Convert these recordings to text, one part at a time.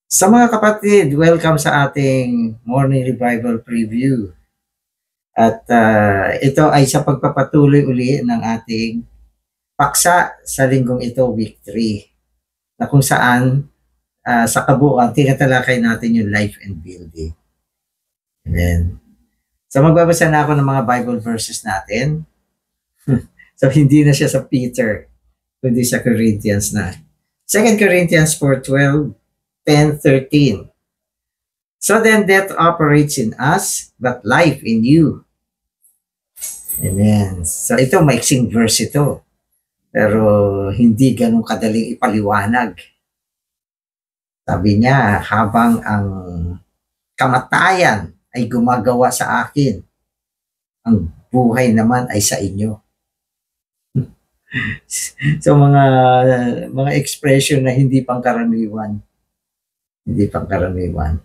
Sa mga kapatid, welcome sa ating morning revival preview. At ito ay sa pagpapatuloy uli ng ating paksa sa linggong ito, week 3, na kung saan sa kabuuan, tinatalakay natin yung life and building. Amen. So magbabasa na ako ng mga Bible verses natin. So hindi na siya sa Peter, kundi sa Corinthians na. 2 Corinthians 4:12, 10, 13. So then death operates in us, but life in you. Amen. So ito, maiksing verse ito. Pero hindi ganun kadaling ipaliwanag. Sabi niya, habang ang kamatayan ay gumagawa sa akin, ang buhay naman ay sa inyo. So mga expression na hindi pangkaraniwan. Hindi pangkaraniwan.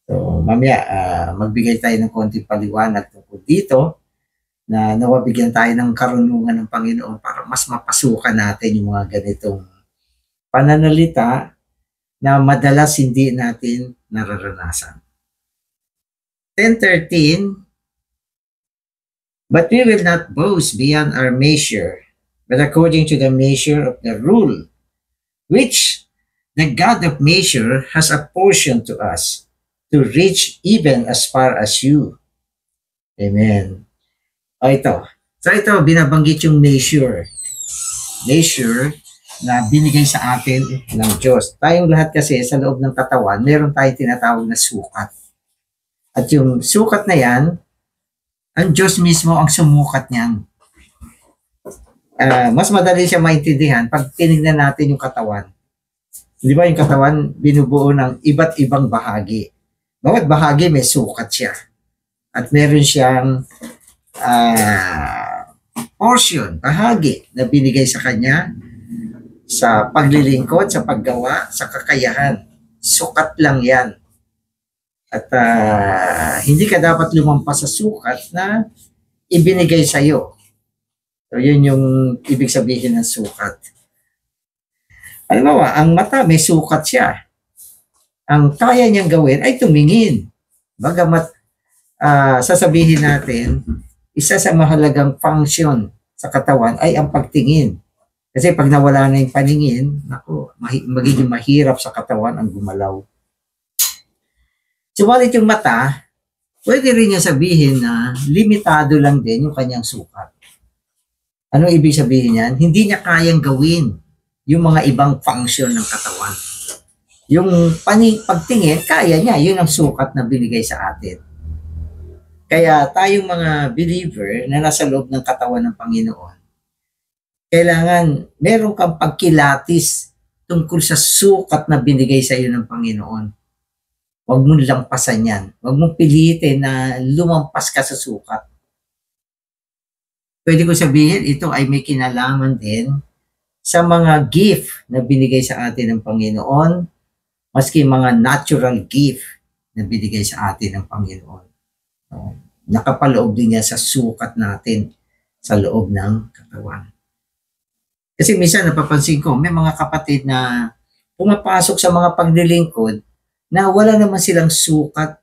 So mamaya magbigay tayo ng konting paliwanag tungkol dito na nawabigyan tayo ng karunungan ng Panginoon para mas mapasukan natin yung mga ganitong pananalita na madalas hindi natin nararanasan. 10:13, but we will not boast beyond our measure, but according to the measure of the rule, which the God of measure has apportioned to us, to reach even as far as you. Amen. O ito. So ito, binabanggit yung measure. Measure na binigay sa atin ng Diyos. Tayong lahat kasi sa loob ng katawan, meron tayong tinatawag na sukat. At yung sukat na yan, ang Diyos mismo ang sumukat niyan. Mas madali siya maintindihan pag tinignan natin yung katawan. Di ba yung katawan binubuo ng iba't ibang bahagi. Bawat bahagi may sukat siya. At meron siyang portion, bahagi na binigay sa kanya sa paglilingkod, sa paggawa, sa kakayahan. Sukat lang yan. At hindi ka dapat lumampas sa sukat na ibinigay sa iyo. So yun yung ibig sabihin ng sukat. Halimbawa, ang mata may sukat siya. Ang kaya niyang gawin ay tumingin. Bagamat sasabihin natin, isa sa mahalagang function sa katawan ay ang pagtingin. Kasi pag nawala na yung paningin, naku, magiging mahirap sa katawan ang gumalaw. Subalit yung mata, pwede rin niya sabihin na limitado lang din yung kanyang sukat. Ano ibig sabihin yan? Hindi niya kayang gawin yung mga ibang function ng katawan. Yung pagtingin, kaya niya. Yun ang sukat na binigay sa atin. Kaya tayong mga believer na nasa loob ng katawan ng Panginoon, kailangan meron kang pagkilatis tungkol sa sukat na binigay sa iyo ng Panginoon. Huwag mong lampasan yan. Huwag mong pilitin na lumampas ka sa sukat. Pwede ko sabihin, ito ay may kinalaman din sa mga gift na binigay sa atin ng Panginoon, maski mga natural gift na binigay sa atin ng Panginoon. Nakapaloob din niya sa sukat natin sa loob ng katawan. Kasi minsan napapansin ko, may mga kapatid na pumapasok sa mga paglilingkod na wala naman silang sukat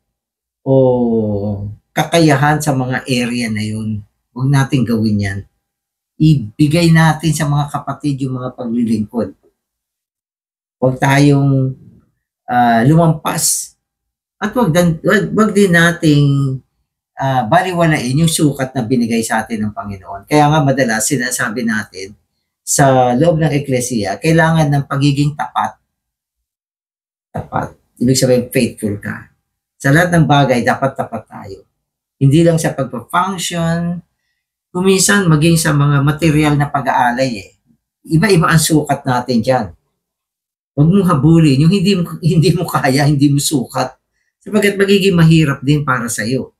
o kakayahan sa mga area na yun. Huwag natin gawin yan. Ibigay natin sa mga kapatid yung mga paglilingkod. Huwag tayong lumampas. At wag din nating baliwalain yung sukat na binigay sa atin ng Panginoon. Kaya nga madalas sinasabi natin sa loob ng Eklesiya, kailangan ng pagiging tapat. Tapat. Ibig sabihin, faithful ka. Sa lahat ng bagay, dapat tapat tayo. Hindi lang sa pagpa-function, kuminsan maging sa mga material na pag-aalay eh. Iba-iba ang sukat natin dyan. Huwag mong habulin. Yung hindi mo kaya, hindi mo sukat. Sapagat magiging mahirap din para sa iyo.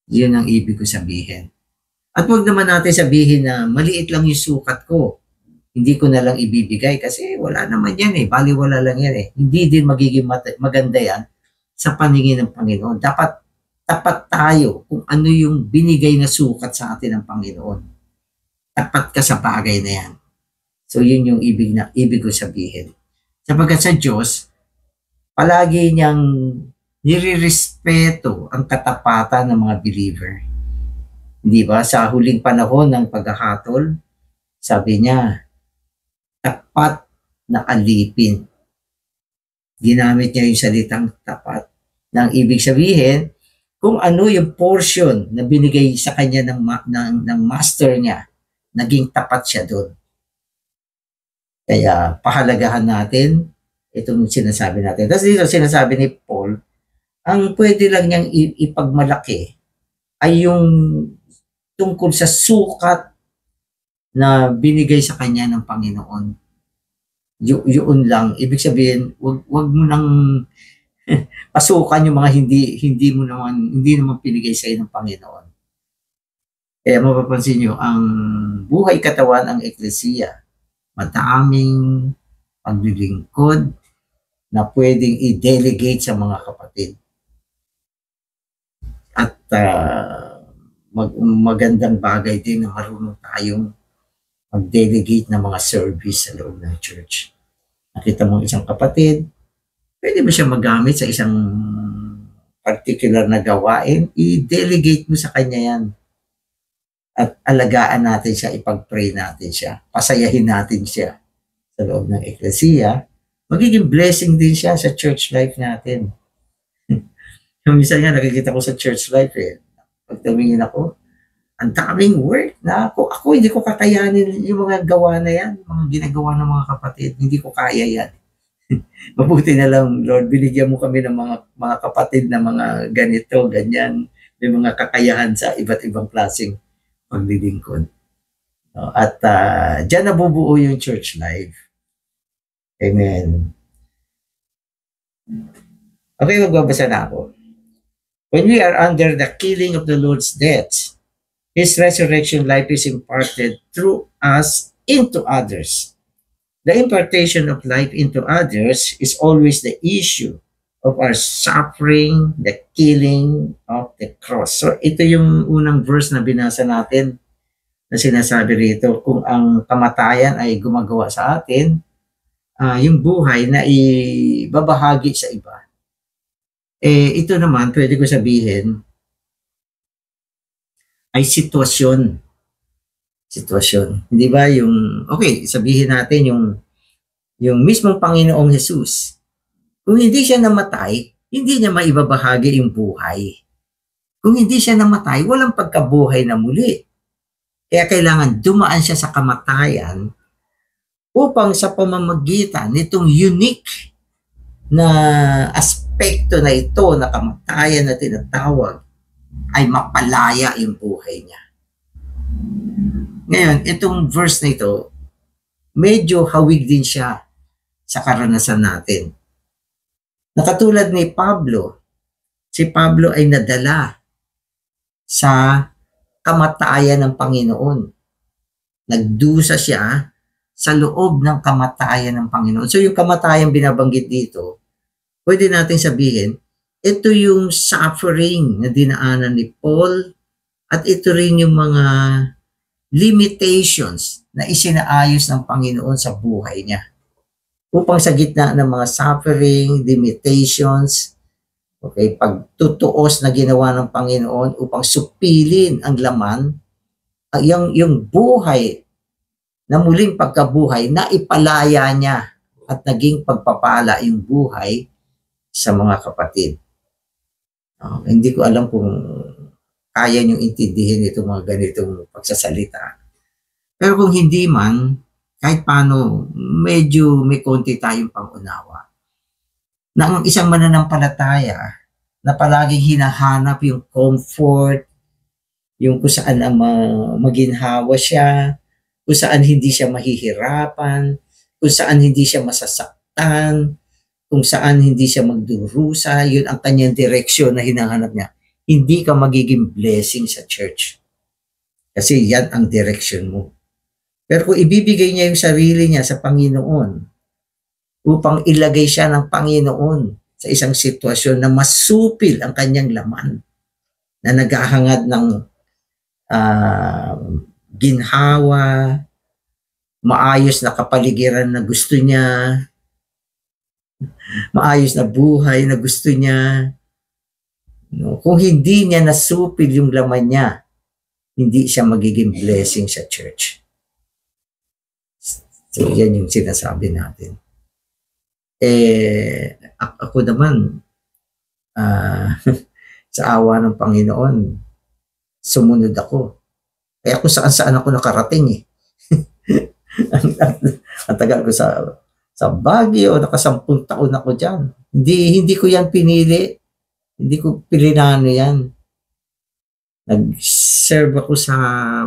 Yun ang ibig ko sabihin. At huwag naman natin sabihin na maliit lang yung sukat ko. Hindi ko na lang ibibigay kasi wala naman yan eh. Baliwala lang yan eh. Hindi din magiging maganda yan sa paningin ng Panginoon. Dapat tapat tayo kung ano yung binigay na sukat sa atin ng Panginoon. Tapat ka sa bagay na yan. So yun yung ibig ko sabihin. Sapagkat sa Diyos, palagi niyang nirirespeto ang katapatan ng mga believer. Di ba? Sa huling panahon ng paghahatol, sabi niya, tapat na alipin. Ginamit niya yung salitang tapat. Nang ibig sabihin, kung ano yung portion na binigay sa kanya ng master niya, naging tapat siya doon. Kaya pahalagahan natin itong sinasabi natin. Tapos dito sinasabi ni Paul, ang pwede lang niyang ipagmalaki ay yung tungkol sa sukat na binigay sa kanya ng Panginoon. Yun lang. Ibig sabihin, wag mo nang pasukan yung mga hindi naman pinigay sa iyo ng Panginoon. Kaya mapapansin niyo, ang buhay katawan ang eklesiya, madaming paglilingkod na pwedeng i-delegate sa mga kapatid. At magandang bagay din na marunong tayong mag-delegate ng mga service sa loob ng church. Nakita mo isang kapatid, pwede ba siya magamit sa isang particular na gawain? I-delegate mo sa kanya yan. At alagaan natin siya, ipag-pray natin siya, pasayahin natin siya sa loob ng eklesiya. Magiging blessing din siya sa church life natin. Minsan nga nakikita ko sa church life pag tumingin ako, ang daming work na ako hindi ko kakayanin yung mga gawa na yan, mga ginagawa ng mga kapatid, hindi ko kaya yan. Mabuti na lang, Lord, binigyan mo kami ng mga kapatid na mga ganito, ganyan, may mga kakayahan sa iba't ibang klaseng paglilingkod. At dyan nabubuo yung church life. Amen. Okay, magbabasa na ako. When we are under the killing of the Lord's death, His resurrection life is imparted through us into others. The impartation of life into others is always the issue of our suffering, the killing of the cross. So ito yung unang verse na binasa natin na sinasabi rito, kung ang kamatayan ay gumagawa sa atin, yung buhay na ibabahagi sa iba. Ito naman, pwede ko sabihin, ay sitwasyon. Hindi ba okay, sabihin natin yung mismong Panginoong Jesus. Kung hindi siya namatay, hindi niya maibabahagi yung buhay. Kung hindi siya namatay, walang pagkabuhay na muli. Kaya kailangan dumaan siya sa kamatayan upang sa pamamagitan nitong unique na aspekto na ito na kamatayan na tinatawag, ay mapalaya yung buhay niya. Ngayon, itong verse na ito, medyo hawig din siya sa karanasan natin. Nakatulad ni Pablo, si Pablo ay nadala sa kamatayan ng Panginoon. Nagdusa siya sa loob ng kamatayan ng Panginoon. So yung kamatayan binabanggit dito, pwede natin sabihin, ito yung suffering na dinaanan ni Paul at ito rin yung mga limitations na isinaayos ng Panginoon sa buhay niya. Upang sa gitna ng mga suffering, limitations, okay, pagtutuos na ginawa ng Panginoon upang supilin ang laman, yung buhay na muling pagkabuhay na ipalaya niya at naging pagpapala yung buhay sa mga kapatid. Hindi ko alam kung kaya niyong intindihin itong mga ganitong pagsasalita. Pero kung hindi man, kahit paano, medyo may konti tayong pangunawa. Na ang isang mananampalataya na palaging hinahanap yung comfort, yung kung saan maginhawa siya, kung saan hindi siya mahihirapan, kung saan hindi siya masasaktan, kung saan hindi siya magdurusa, yun ang kanyang direksyon na hinahanap niya. Hindi ka magiging blessing sa church. Kasi yan ang direksyon mo. Pero kung ibibigay niya yung sarili niya sa Panginoon, upang ilagay siya ng Panginoon sa isang sitwasyon na masupil ang kanyang laman, na naghahangad ng ginhawa, maayos na kapaligiran na gusto niya, maayos na buhay na gusto niya. No? Kung hindi niya nasupil yung laman niya, hindi siya magiging blessing sa church. So, yan yung sinasabi natin. Ako naman, sa awa ng Panginoon, sumunod ako. Kaya kung saan-saan ako nakarating eh. ang tagal ko sa Baguio, naka-10 taon ako dyan. Hindi ko yan pinili. Hindi ko pilinano yan. Nag-serve ako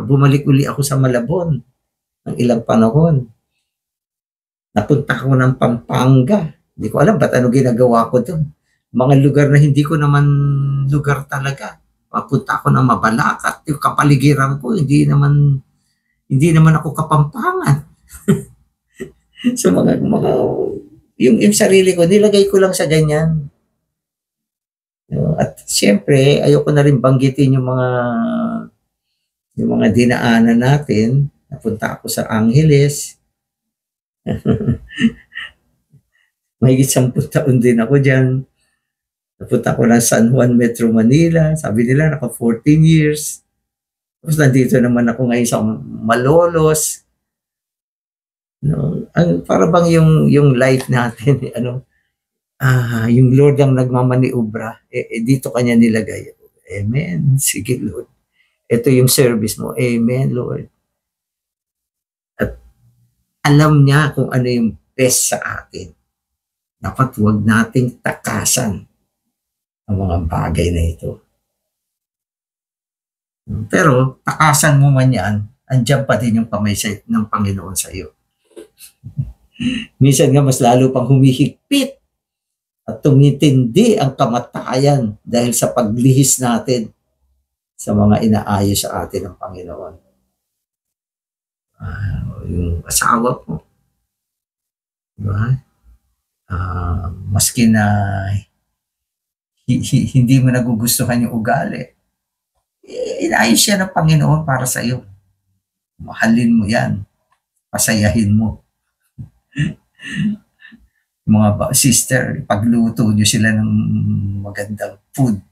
bumalik uli ako sa Malabon ng ilang panahon. Napunta ako ng Pampanga. Hindi ko alam ba't ano ginagawa ko doon. Mga lugar na hindi ko naman lugar talaga. Papunta ako ng Mabalacat. Yung kapaligiran ko, hindi naman ako Kapampangan. So yung sarili ko, nilagay ko lang sa ganyan. At siyempre, ayoko na rin banggitin yung mga dinaanan natin. Napunta ako sa Angeles. Mahigit 10 taon din ako dyan. Napunta ako ng San Juan, Metro Manila. Sabi nila, naka 14 years. Tapos nandito naman ako ngayon sa Malolos. No, para bang yung life natin, yung Lord ang nagmamaniubra. Dito kanya nilagay. Amen. Sige, Lord. Ito yung service mo. Amen, Lord. At alam niya kung ano yung best sa atin. Dapat huwag nating takasan ang mga bagay na ito. Pero takasan mo man yan, andyan pa din yung kamay ng Panginoon sa iyo. Minsan nga mas lalo pang humihigpit at tumitindi ang kamatayan dahil sa paglihis natin sa mga inaayos sa atin ng Panginoon. Yung asawa ko, diba? Maski na hindi mo nagugustuhan yung ugali, inaayos siya ng Panginoon para sa iyo. Mahalin mo yan. Pasayahin mo. Mga sister, pagluto nyo sila ng magandang food.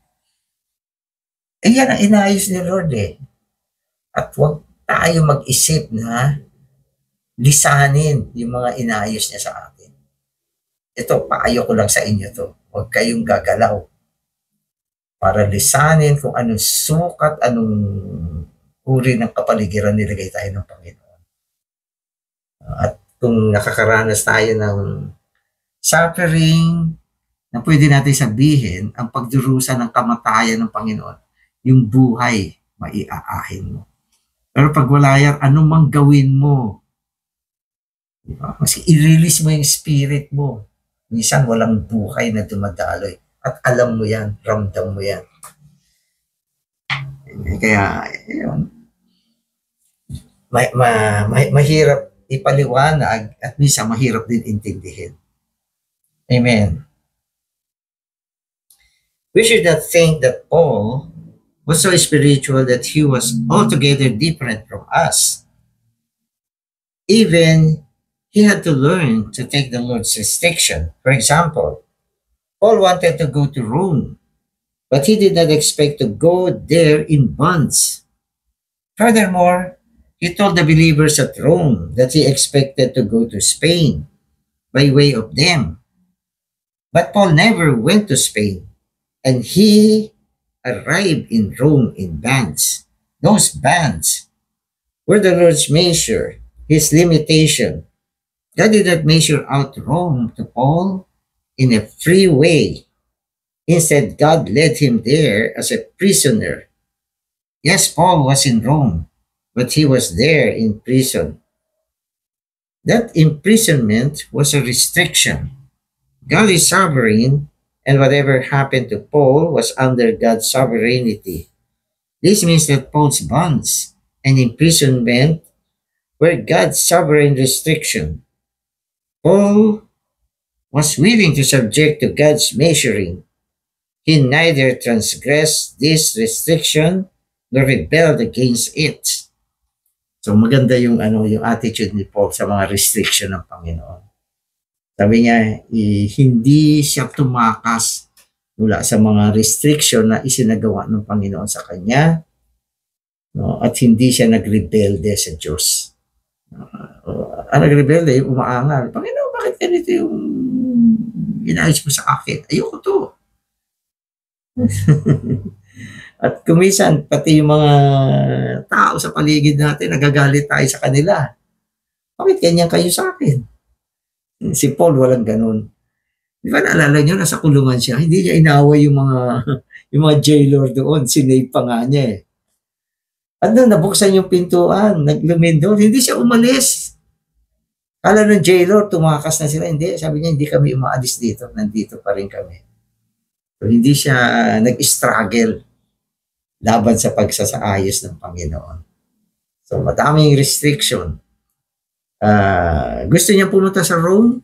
Yan ang inaayos ni Lord eh. At huwag tayo mag-isip na lisanin yung mga inaayos niya sa atin. Ito, paayo ko lang sa inyo to. Huwag kayong gagalaw para lisanin kung anong sukat, anong uri ng kapaligiran nilagay tayo ng Panginoon. At kung nakakaranas tayo ng suffering, na pwede natin sabihin, ang pagdurusa ng kamatayan ng Panginoon, yung buhay, maiaahin mo. Pero pag wala yan, anumang gawin mo, diba? Kasi i-release mo yung spirit mo. Minsan walang buhay na dumadaloy. At alam mo yan, ramdam mo yan. Kaya, yun, mahirap ipaliwanag at minsan mahirap din intindihin. Amen. We should not think that Paul was so spiritual that he was altogether different from us. Even he had to learn to take the Lord's restriction. For example, Paul wanted to go to Rome, but he did not expect to go there in bonds. Furthermore, he told the believers at Rome that he expected to go to Spain by way of them. But Paul never went to Spain, and he arrived in Rome in bands. Those bands were the Lord's measure, his limitation. God did not measure out Rome to Paul in a free way. Instead, God led him there as a prisoner. Yes, Paul was in Rome, but he was there in prison. That imprisonment was a restriction. God is sovereign, and whatever happened to Paul was under God's sovereignty. This means that Paul's bonds and imprisonment were God's sovereign restriction. Paul was willing to subject to God's measuring. He neither transgressed this restriction nor rebelled against it. So maganda yung attitude ni Paul sa mga restriction ng Panginoon. Sabi niya, hindi siya tumakas mula sa mga restriction na isinagawa ng Panginoon sa kanya, no? At hindi siya nagrebelde sa Diyos. Ang nagrebelde, yung umaangal. Panginoon, bakit ganito yung inayos mo sa akin? Ayoko to. At kumisan, pati yung mga tao sa paligid natin, nagagalit tayo sa kanila. Bakit ganyan kayo sa akin? Si Paul, walang ganun. Di ba naalala nyo, nasa kulungan siya, hindi niya inaway yung mga jailor doon, sinave pa nga niya eh. At doon, nabuksan yung pintuan, naglumindol, hindi siya umalis. Kala ng jailor, tumakas na sila, hindi, sabi niya, hindi kami umaalis dito, nandito pa rin kami. So, hindi siya nag-struggle laban sa pagsasaayos ng Panginoon. So, madaming restriction. Gusto niya pumunta sa Rome,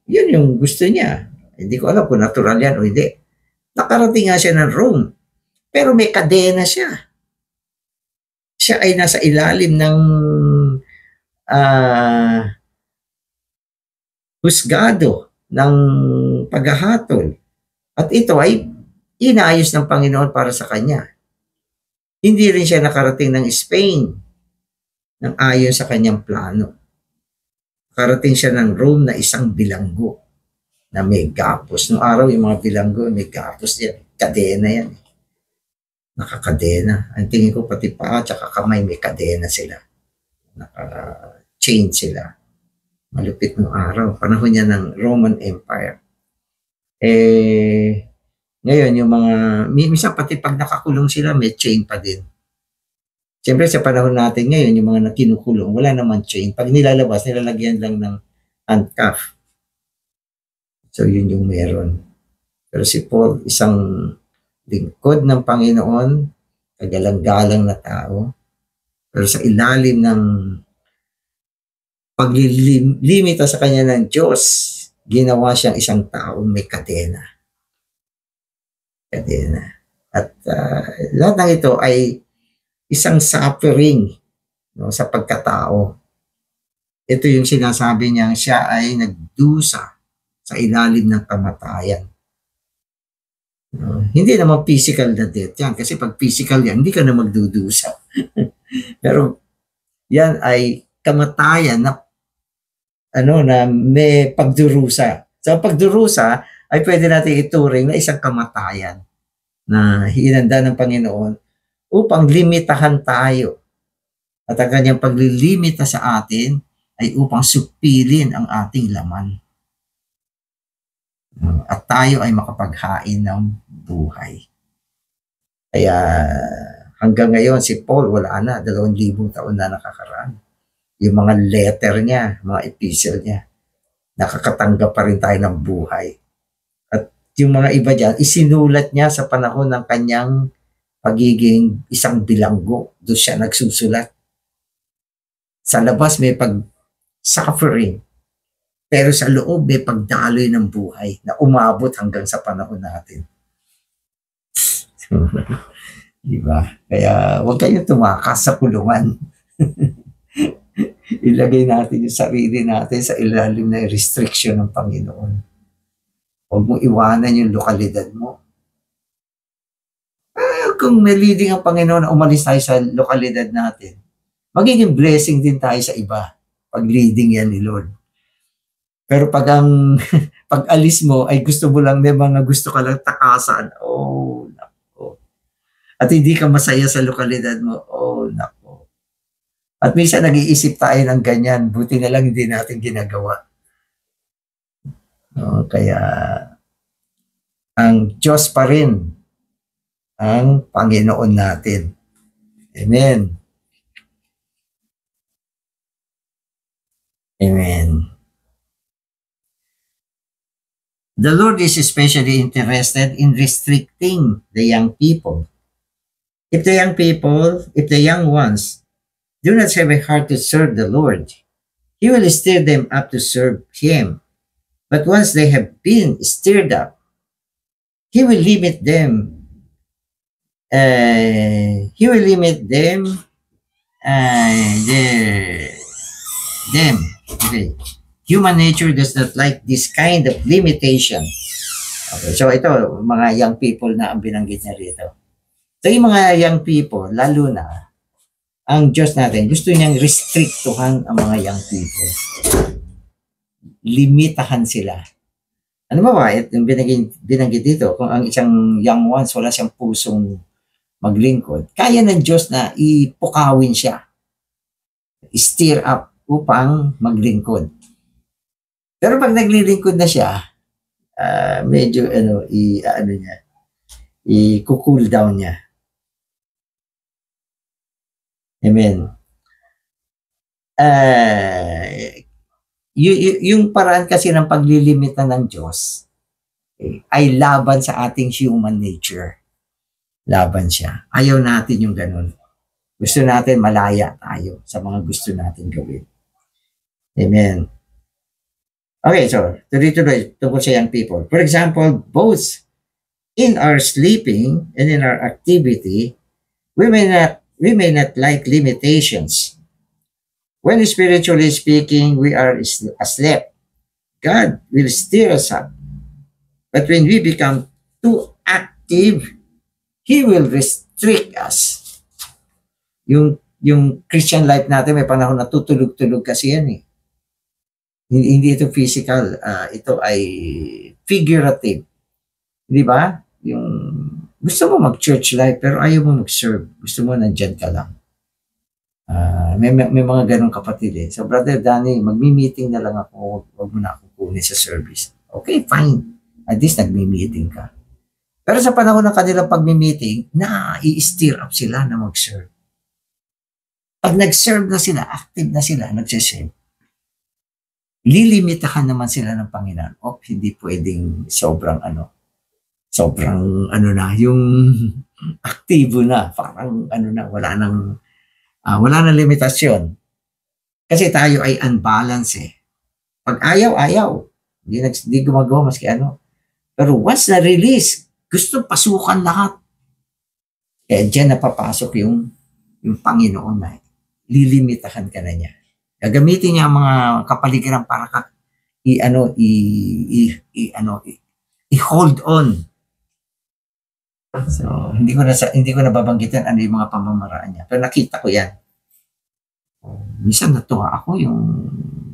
yun yung gusto niya. Hindi ko alam kung natural yan o hindi. Nakarating nga siya ng Rome, pero may kadena siya. Siya ay nasa ilalim ng husgado, ng paghahatol. At ito ay inayos ng Panginoon para sa kanya. Hindi rin siya nakarating ng Spain ng ayon sa kanyang plano. Nakarating siya ng Rome na isang bilanggo na may gapos. Noong araw, yung mga bilanggo, may gapos yan. Kadena yan. Nakakadena. Ang tingin ko pati paa at kamay may kadena sila. Naka-chain sila. Malupit noong araw. Panahon niya ng Roman Empire. Ngayon, yung mga, minsan pati pag nakakulong sila, may chain pa din. Siyempre, sa panahon natin ngayon, yung mga nakinukulong, wala naman chain. Pag nilalabas, nilalagyan lang ng handcuff. So, yun yung meron. Pero si Paul, isang lingkod ng Panginoon, kagalang-galang na tao, pero sa ilalim ng paglilimita sa kanya ng Diyos, ginawa siyang isang taong may kadena. At lahat ng ito ay isang suffering, no, sa pagkatao. Ito yung sinasabi niya, siya ay nagdusa sa ilalim ng kamatayan. No, hindi naman physical na death yan, kasi pag physical yan, hindi ka na magdudusa. Pero yan ay kamatayan na may pagdurusa. So pagdurusa ay pwede natin ituring na isang kamatayan na hinanda ng Panginoon upang limitahan tayo. At ang kanyang paglilimita sa atin ay upang supilin ang ating laman. At tayo ay makapaghain ng buhay. Kaya hanggang ngayon si Paul wala na, 2,000 taon na nakakaraan. Yung mga letter niya, mga epistle niya, nakakatanggap pa rin tayo ng buhay. At yung mga iba dyan, isinulat niya sa panahon ng kanyang pagiging isang bilanggo. Doon siya nagsusulat. Sa labas may pag-suffering, pero sa loob may pagdaloy ng buhay na umabot hanggang sa panahon natin. Diba? Kaya huwag kayong tumakas sa kulungan. Ilagay natin yung sarili natin sa ilalim na restriction ng Panginoon. Huwag mo iwanan yung lokalidad mo. Kung may leading ang Panginoon na umalis tayo sa lokalidad natin, magiging blessing din tayo sa iba pag leading yan ni Lord. Pero pag pag alis mo ay gusto mo lang, may mga gusto ka lang takasan, oh nako. At hindi ka masaya sa lokalidad mo, oh nako. At minsan nag-iisip tayo ng ganyan, buti na lang hindi natin ginagawa. No, kaya ang Diyos pa rin ang Panginoon natin. Amen. Amen. The Lord is especially interested in restricting the young people. If the young ones do not have a heart to serve the Lord, He will stir them up to serve Him. But once they have been stirred up, He will limit them. Okay. Human nature does not like this kind of limitation. Okay, so ito, mga young people na ang binanggit niya rito. So yung mga young people, lalo na, ang Diyos natin, gusto niyang restrictuhan ang mga young people. Limitahan sila. Ano ba yung binanggit dito, kung ang isang young ones, wala siyang pusong maglingkod, kaya ng Diyos na ipukawin siya. Stir up upang maglingkod. Pero pag naglilingkod na siya, medyo i-cool down niya. Amen. Yung paraan kasi ng paglilimita ng Diyos ay laban sa ating human nature. Laban siya. Ayaw natin yung ganun. Gusto natin malaya tayo sa mga gusto natin gawin. Amen. Okay, so tuloy-tuloy tungkol sa young people. For example, both in our sleeping and in our activity, we may not like limitations. When spiritually speaking, we are asleep. God will stir us up. But when we become too active, He will restrict us. Yung Christian life natin, may panahon na tutulog-tulog kasi yan eh. Hindi ito physical, ito ay figurative. Di ba? Yung gusto mo mag-church life pero ayaw mo mag-serve. Gusto mo nandyan ka lang. May mga ganong kapatid eh. So Brother Danny, magmi-meeting na lang ako. Huwag mo na akong kunin sa service. Okay, fine. At least nagmi-meeting ka. Pero sa panahon ng kanilang pagmi-meeting, i-stir up sila na mag-serve. Pag nag-serve na sila, active na sila, nag-serve, lilimitahan naman sila ng Panginoon. Hindi pwedeng sobrang na, yung aktibo na, parang wala nang limitasyon. Kasi tayo ay unbalance eh. Pag ayaw, hindi gumagawa maski ano. Pero once na-release, gusto pasukan lahat. Kaya dyan napapasok yung Panginoon na lilimitahan ka na niya. Gagamitin niya ang mga kapaligiran para i-hold on. So, hindi ko na babanggitin ano yung mga pamamaraan niya. Pero nakita ko yan. Minsan natuwa ako yung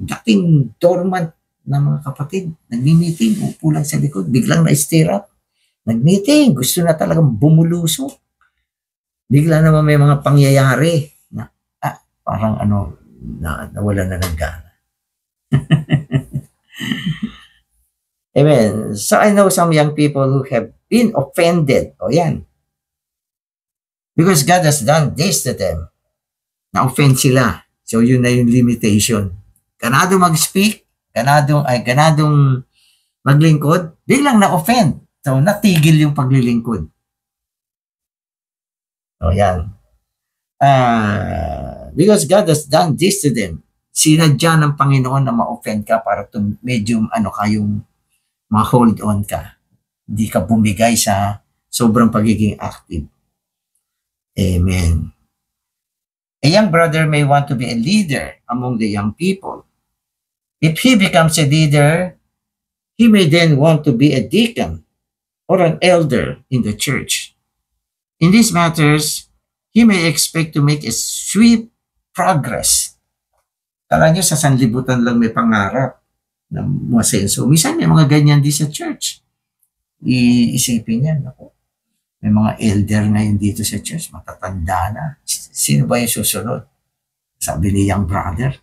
dating dormant na mga kapatid. Nagmi-meeting, upo lang sa likod, biglang na-stir up. Nag-meeting, gusto na talagang bumulusok. Bigla naman may mga pangyayari na parang nawala na ng gana. Amen. So I know some young people who have been offended. Yan. Because God has done this to them. Na-offend sila. So yun na yung limitation. Ganado mag-speak, ganadong maglingkod, biglang na-offend. So natigil yung paglilingkod. Yan. Because God has done this to them. Sinadya ng Panginoon na ma-offend ka para medyo kayong ma-hold on ka. Hindi ka bumigay sa sobrang pagiging active. Amen. A young brother may want to be a leader among the young people. If he becomes a leader, he may then want to be a deacon or an elder in the church. In these matters, he may expect to make a swift progress. Kala nyo sa sanlibutan lang may pangarap na masenso. Minsan may mga ganyan din sa church. Iisipin yan. May mga elder ngayon dito sa church, matatanda na. Sino ba yung susunod? Sabi ni young brother,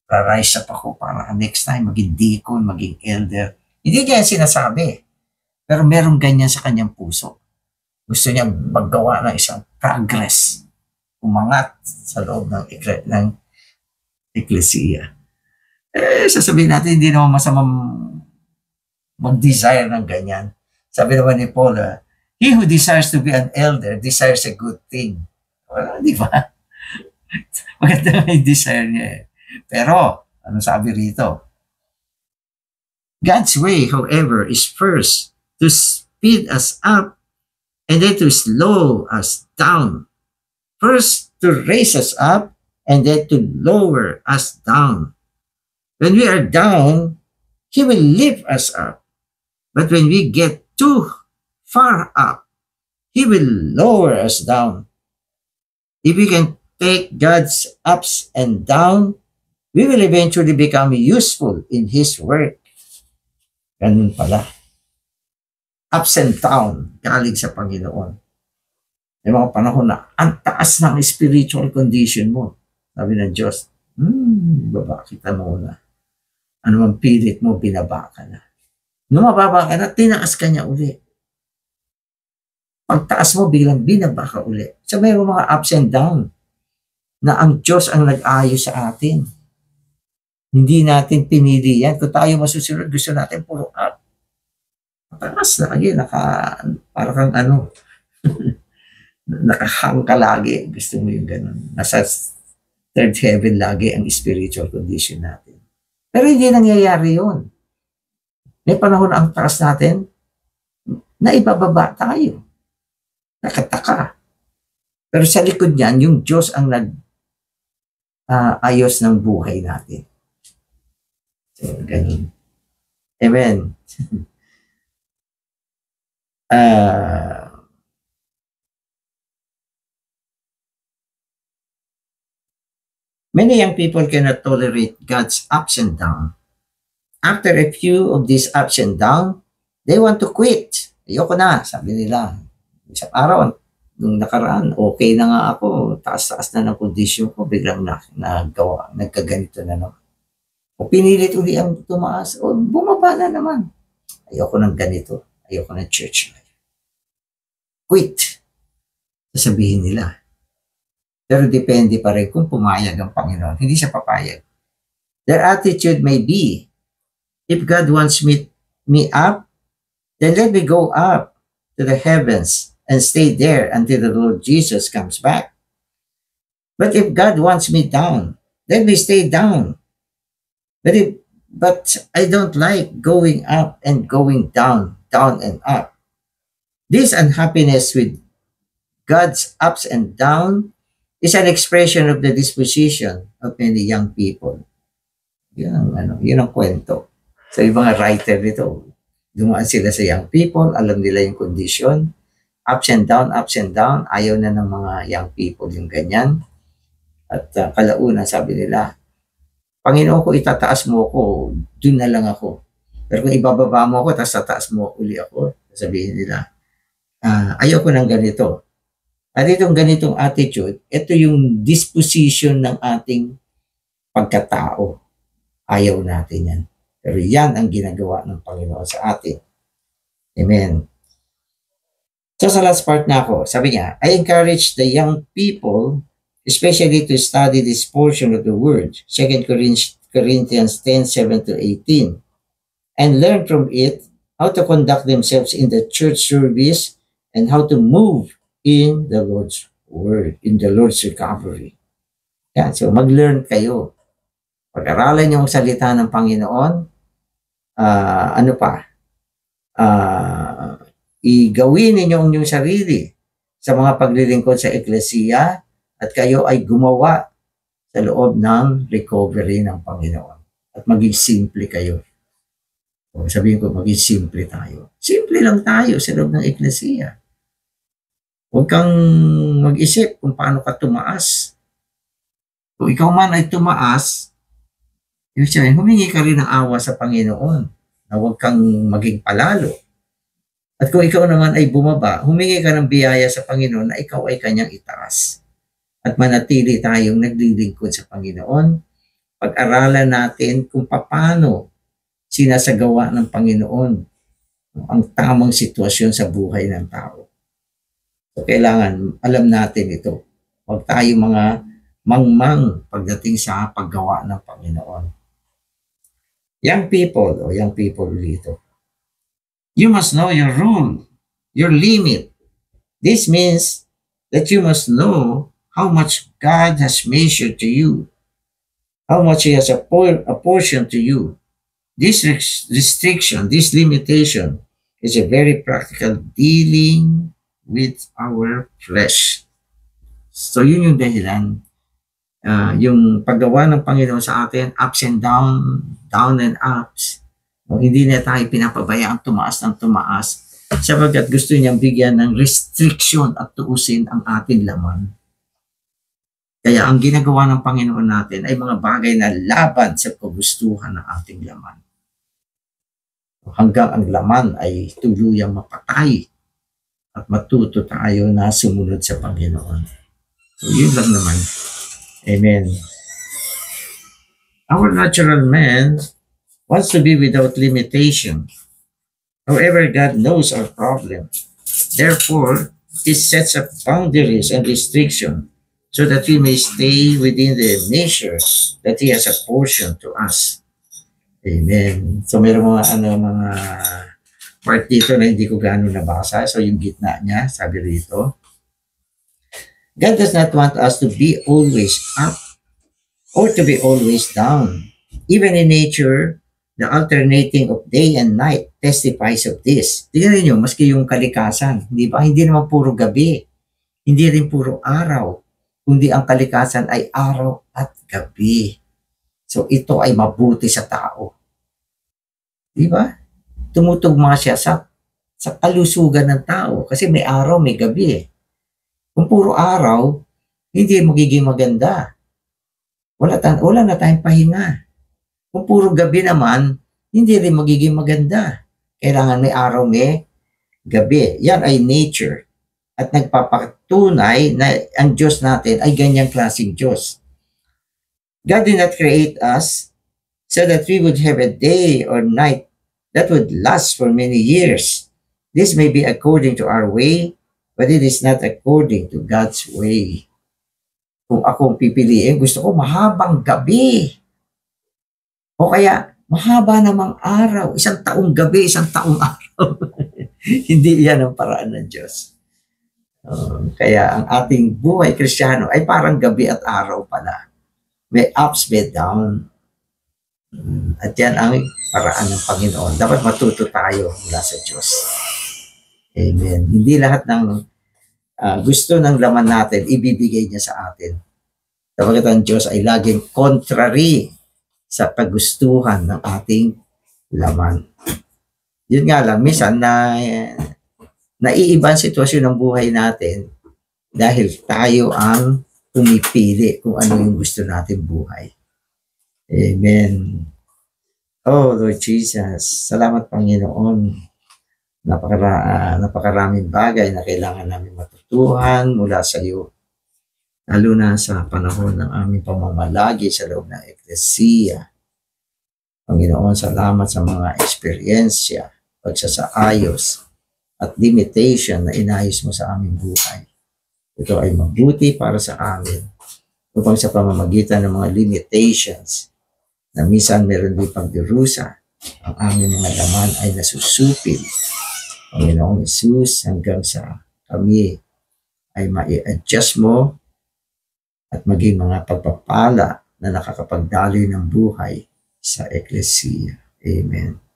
rise up ako para next time maging deacon, maging elder. Hindi niya sinasabi. Pero merong ganyan sa kanyang puso. Gusto niya maggawa ng isang progress. Umangat sa loob ng eklesiya. Sasabihin natin, hindi naman masamang mag-desire ng ganyan. Sabi naman ni Paul, he who desires to be an elder desires a good thing. Well, di ba? Maganda nga yung desire niya eh. Pero, ano sabi rito? God's way, however, is first to speed us up and then to slow us down. First to raise us up and then to lower us down. When we are down, He will lift us up. But when we get too far up, He will lower us down. If we can take God's ups and down, we will eventually become useful in His work. Ganun pala. Ups and down, galing sa Panginoon. May mga panahon na ang taas ng spiritual condition mo. Sabi ng Diyos, baba kita muna. Ano mang pilit mo, binaba ka na. Nung mababa ka na, tinaas ka niya uli. Pagtaas mo, biglang binaba ka uli. So mayroong mga ups and down na ang Diyos ang nag-ayos sa atin. Hindi natin pinili yan. Kung tayo masusunod, gusto natin puro up. Mataas lagi, para kang ano, nakahang ka lagi. Gusto mo yung ganun. Nasa third heaven lagi ang spiritual condition natin. Pero hindi nangyayari yun. May panahon ang taas natin na ibababa tayo. Nakataka. Pero sa likod niyan, yung Diyos ang ayos ng buhay natin. So, ganun. Amen. Many young people cannot tolerate God's ups and downs. After a few of these ups and downs, they want to quit. Ayoko na, sabi nila. Isang araw, nung nakaraan, okay na nga ako, taas-taas na ng kondisyon ko, biglang nagkaganito na naman. O pinilit uli ang tumaas, o bumaba na naman. Ayoko ng ganito, ayoko ng church life. Quit, sasabihin nila. Pero depende pa rin kung pumayag ang Panginoon. Hindi siya papayag. Their attitude may be, if God wants me up, then let me go up to the heavens and stay there until the Lord Jesus comes back. But if God wants me down, let me stay down. But I don't like going up and going down, down and up. This unhappiness with God's ups and downs is an expression of the disposition of many young people. Yun ang kwento. So yung mga writer dito, dumaan sila sa young people, alam nila yung condition, ups and down, ayaw na ng mga young people yung ganyan. At kalaunan sabi nila, Panginoon ko, itataas mo ako, dun na lang ako. Pero kung ibababa mo ako, tapos tataas mo uli ako, sabihin nila, ayaw ko ng ganito. At itong ganitong attitude, ito yung disposition ng ating pagkatao. Ayaw natin yan. Pero yan ang ginagawa ng Panginoon sa atin. Amen. So sa last part na ako, sabi niya, I encourage the young people, especially to study this portion of the Word, 2 Corinthians 10:7-18, and learn from it how to conduct themselves in the church service and how to move in the Lord's Word, in the Lord's recovery. Yan, so mag-learn kayo. Pag-aralan niyo ang salita ng Panginoon, igawin ninyo ang inyong sarili sa mga paglilingkod sa eklesiya at kayo ay gumawa sa loob ng recovery ng Panginoon. At maging simple kayo. O sabihin ko, maging simple tayo. Simple lang tayo sa loob ng eklesiya. Huwag kang mag-isip kung paano ka tumaas. Kung ikaw man ay tumaas, ibig sabihin, humingi ka rin ng awa sa Panginoon na huwag kang maging palalo. At kung ikaw naman ay bumaba, humingi ka ng biyaya sa Panginoon na ikaw ay kanyang itaas. At manatili tayong naglilingkod sa Panginoon. Pag-aralan natin kung paano sinasagawa ng Panginoon ang tamang sitwasyon sa buhay ng tao. So kailangan alam natin ito. Huwag tayo mga mangmang pagdating sa paggawa ng Panginoon. Young people dito. You must know your rule, your limit. This means that you must know how much God has measured to you, how much He has apportioned to you. This restriction, this limitation is a very practical dealing with our flesh. So yun yung dahilan. yung paggawa ng Panginoon sa atin, ups and down, down and ups. Hindi na tayo pinapabayaan tumaas ng tumaas sapagkat gusto niyang bigyan ng restriction at tuusin ang ating laman. Kaya ang ginagawa ng Panginoon natin ay mga bagay na laban sa kagustuhan ng ating laman. Hanggang ang laman ay tuluyang mapatay at matuto tayo na sumunod sa Panginoon. So, yun lang naman. Amen. Our natural man wants to be without limitation. However, God knows our problem. Therefore, He sets up boundaries and restrictions so that we may stay within the measure that He has apportioned to us. Amen. So, mayroong mga part dito na hindi ko gano'ng nabasa. So, yung gitna niya, sabi rito, God does not want us to be always up or to be always down. Even in nature, the alternating of day and night testifies of this. Tingnan niyo, maski yung kalikasan, di ba? Hindi naman puro gabi. Hindi rin puro araw. Kundi ang kalikasan ay araw at gabi. So, ito ay mabuti sa tao. Di ba? Tumutugma siya sa kalusugan ng tao. Kasi may araw, may gabi. Kung puro araw, hindi magiging maganda. Wala na tayong pahinga. Kung puro gabi naman, hindi rin magiging maganda. Kailangan may araw, may gabi. Yan ay nature. At nagpapatunay na ang Diyos natin ay ganyang klaseng Diyos. God did not create us so that we would have a day or night that would last for many years. This may be according to our way, but it is not according to God's way. Kung akong pipiliin, gusto ko mahabang gabi. O kaya, mahaba namang araw. Isang taong gabi, isang taong araw. Hindi yan ang paraan ng Diyos. Kaya ang ating buhay Kristiyano ay parang gabi at araw pala. May ups, may down. At yan ang paraan ng Panginoon. Dapat matuto tayo mula sa Diyos. Amen. Hindi lahat ng gusto ng laman natin, ibibigay niya sa atin. Dapat ang Diyos ay laging contrary sa kagustuhan ng ating laman. Yun nga lang, minsan naiiba ang sitwasyon ng buhay natin dahil tayo ang pumipili kung ano yung gusto natin buhay. Amen. Oh, Lord Jesus, salamat Panginoon. Napakaraming bagay na kailangan namin matutuhan mula sa iyo. Lalo na sa panahon ng aming pamamalagi sa loob ng Eklesiya. Panginoon, salamat sa mga eksperyensya, pagsasaayos, at limitation na inayos mo sa aming buhay. Ito ay mabuti para sa amin upang sa pamamagitan ng mga limitations na minsan meron din pagdurusa, ang aming mga laman ay nasusupil. Panginoong Isus, hanggang sa kami ay ma-adjust mo at maging mga pagpapala na nakakapagdaloy ng buhay sa Eklesiya. Amen.